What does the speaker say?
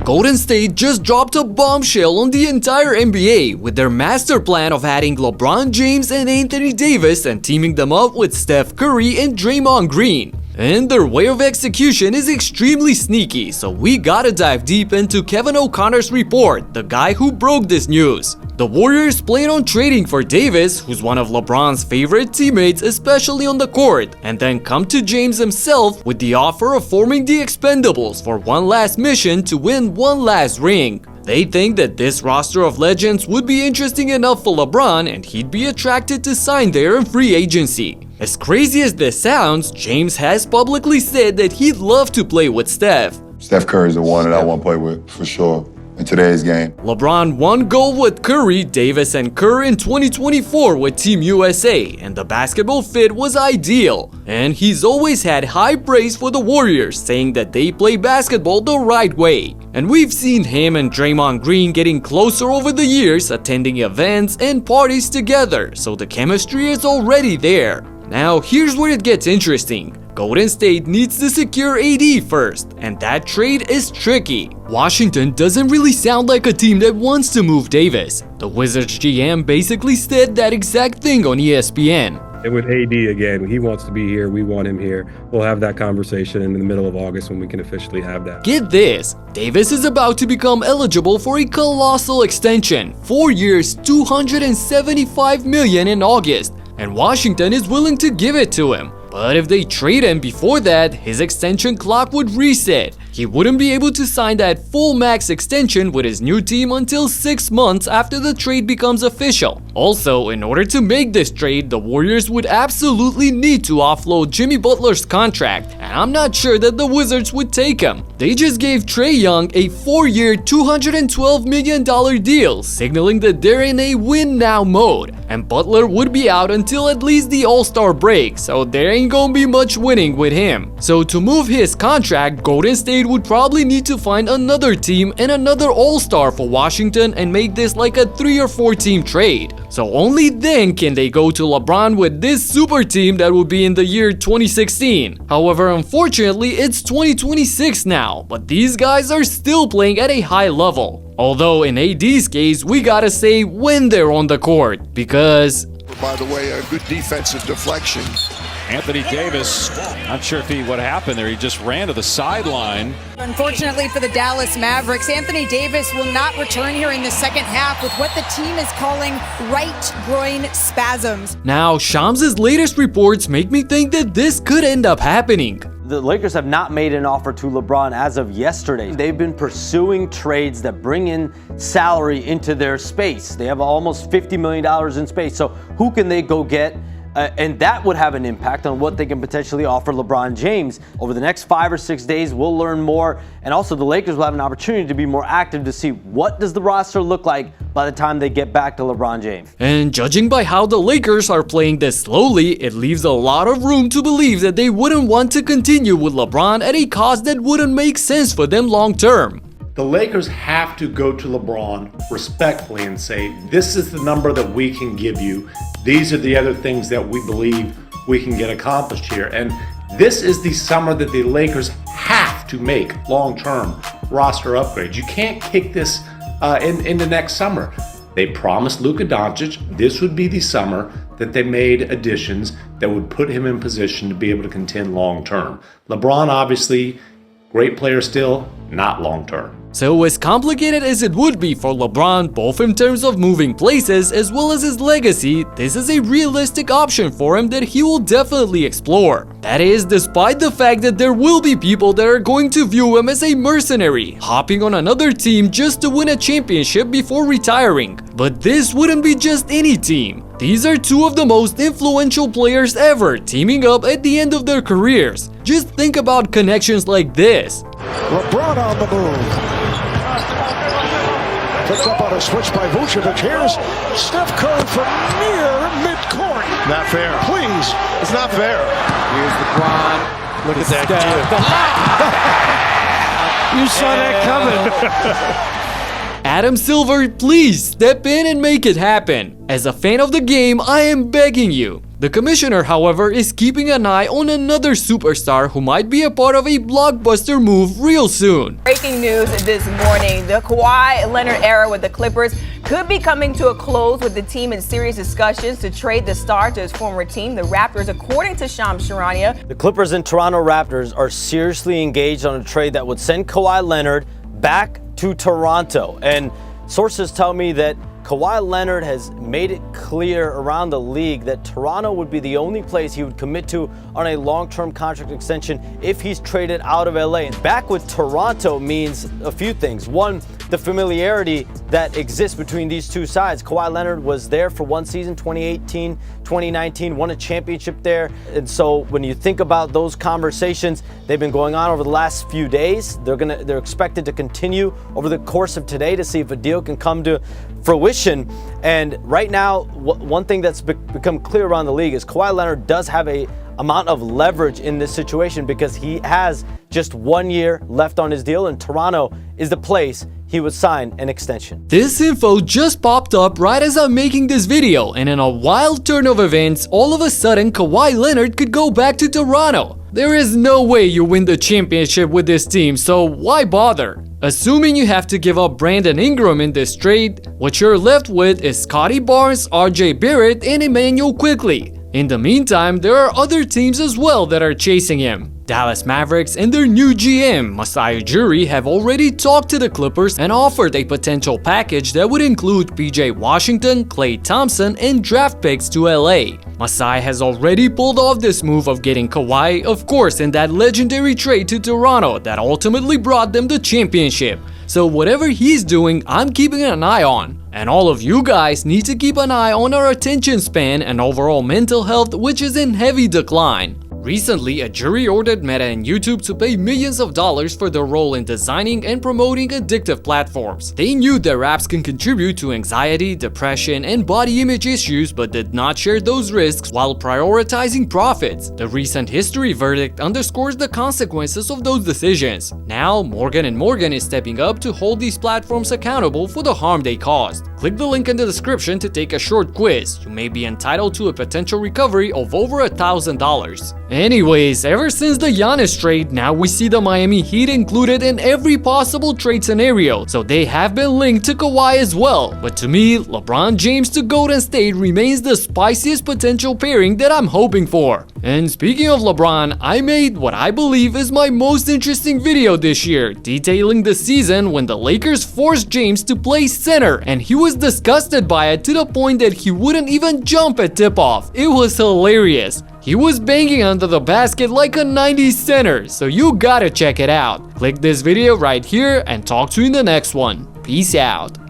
Golden State just dropped a bombshell on the entire NBA with their master plan of adding LeBron James and Anthony Davis and teaming them up with Steph Curry and Draymond Green. And their way of execution is extremely sneaky, so we gotta dive deep into Kevin O'Connor's report, the guy who broke this news. The Warriors plan on trading for Davis, who's one of LeBron's favorite teammates, especially on the court, and then come to James himself with the offer of forming the Expendables for one last mission to win one last ring. They think that this roster of legends would be interesting enough for LeBron and he'd be attracted to sign there in free agency. As crazy as this sounds, James has publicly said that he'd love to play with Steph. Steph Curry's the one that I want to play with, for sure, in today's game. LeBron won gold with Curry, Davis, and Kerr in 2024 with Team USA, and the basketball fit was ideal. And he's always had high praise for the Warriors, saying that they play basketball the right way. And we've seen him and Draymond Green getting closer over the years, attending events and parties together, so the chemistry is already there. Now, here's where it gets interesting. Golden State needs to secure AD first, and that trade is tricky. Washington doesn't really sound like a team that wants to move Davis. The Wizards GM basically said that exact thing on ESPN. And with AD again, he wants to be here, we want him here. We'll have that conversation in the middle of August when we can officially have that. Get this, Davis is about to become eligible for a colossal extension, 4 years, $275 million in August, and Washington is willing to give it to him. But if they trade him before that, his extension clock would reset. He wouldn't be able to sign that full max extension with his new team until 6 months after the trade becomes official. Also, in order to make this trade, the Warriors would absolutely need to offload Jimmy Butler's contract, and I'm not sure that the Wizards would take him. They just gave Trae Young a 4-year, $212 million deal, signaling that they're in a win-now mode, and Butler would be out until at least the All-Star break, so there ain't gonna be much winning with him. So to move his contract, Golden State would probably need to find another team and another All-Star for Washington and make this like a 3 or 4 team trade. So only then can they go to LeBron with this super team that would be in the year 2016. However, unfortunately, it's 2026 now, but these guys are still playing at a high level. Although in AD's case, we gotta say when they're on the court, because... By the way, a good defensive deflection. Anthony Davis, not sure if what happened there, he just ran to the sideline. Unfortunately for the Dallas Mavericks, Anthony Davis will not return here in the second half with what the team is calling right groin spasms. Now, Shams' latest reports make me think that this could end up happening. The Lakers have not made an offer to LeBron as of yesterday. They've been pursuing trades that bring in salary into their space. They have almost $50 million in space. So who can they go get? And that would have an impact on what they can potentially offer LeBron James. Over the next 5 or 6 days, we'll learn more. And also the Lakers will have an opportunity to be more active to see what does the roster look like by the time they get back to LeBron James. And judging by how the Lakers are playing this slowly, it leaves a lot of room to believe that they wouldn't want to continue with LeBron at a cost that wouldn't make sense for them long term. The Lakers have to go to LeBron respectfully and say, this is the number that we can give you. These are the other things that we believe we can get accomplished here. And this is the summer that the Lakers have to make long-term roster upgrades. You can't kick this into next summer. They promised Luka Doncic this would be the summer that they made additions that would put him in position to be able to contend long-term. LeBron, obviously, great player still, not long-term. So as complicated as it would be for LeBron, both in terms of moving places as well as his legacy, this is a realistic option for him that he will definitely explore. That is, despite the fact that there will be people that are going to view him as a mercenary, hopping on another team just to win a championship before retiring. But this wouldn't be just any team. These are two of the most influential players ever teaming up at the end of their careers. Just think about connections like this. LeBron on the move. Picked up on a switch by Vucevic. Here's Steph Curry from near midcourt. Not fair. Please. It's not fair. Here's LeBron. Look at that. You saw that coming. Adam Silver, please step in and make it happen. As a fan of the game, I am begging you. The commissioner, however, is keeping an eye on another superstar who might be a part of a blockbuster move real soon. Breaking news this morning, the Kawhi Leonard era with the Clippers could be coming to a close, with the team in serious discussions to trade the star to his former team, the Raptors, according to Shams Charania. The Clippers and Toronto Raptors are seriously engaged on a trade that would send Kawhi Leonard back to Toronto. And sources tell me that Kawhi Leonard has made it clear around the league that Toronto would be the only place he would commit to on a long-term contract extension if he's traded out of LA. And back with Toronto means a few things. One, the familiarity that exists between these two sides. Kawhi Leonard was there for one season, 2018, 2019, won a championship there. And so when you think about those conversations, they've been going on over the last few days. They're expected to continue over the course of today to see if a deal can come to fruition. And right now, one thing that's become clear around the league is Kawhi Leonard does have a amount of leverage in this situation because he has just 1 year left on his deal, and Toronto is the place he would sign an extension. This info just popped up right as I'm making this video, and in a wild turn of events, all of a sudden Kawhi Leonard could go back to Toronto. There is no way you win the championship with this team, so why bother? Assuming you have to give up Brandon Ingram in this trade, what you're left with is Scotty Barnes, RJ Barrett, and Emmanuel Quickley. In the meantime, there are other teams as well that are chasing him. Dallas Mavericks and their new GM, Masai Ujiri, have already talked to the Clippers and offered a potential package that would include PJ Washington, Klay Thompson, and draft picks to LA. Masai has already pulled off this move of getting Kawhi, of course, in that legendary trade to Toronto that ultimately brought them the championship. So whatever he's doing, I'm keeping an eye on. And all of you guys need to keep an eye on our attention span and overall mental health, which is in heavy decline. Recently, a jury ordered Meta and YouTube to pay millions of dollars for their role in designing and promoting addictive platforms. They knew their apps can contribute to anxiety, depression, and body image issues, but did not share those risks while prioritizing profits. The recent history verdict underscores the consequences of those decisions. Now, Morgan & Morgan is stepping up to hold these platforms accountable for the harm they caused. Click the link in the description to take a short quiz. You may be entitled to a potential recovery of over $1,000. Anyways, ever since the Giannis trade, now we see the Miami Heat included in every possible trade scenario, so they have been linked to Kawhi as well. But to me, LeBron James to Golden State remains the spiciest potential pairing that I'm hoping for. And speaking of LeBron, I made what I believe is my most interesting video this year, detailing the season when the Lakers forced James to play center, and he was disgusted by it to the point that he wouldn't even jump at tip-off. It was hilarious. He was banging under the basket like a 90s center, so you gotta check it out. Click this video right here and talk to you in the next one. Peace out.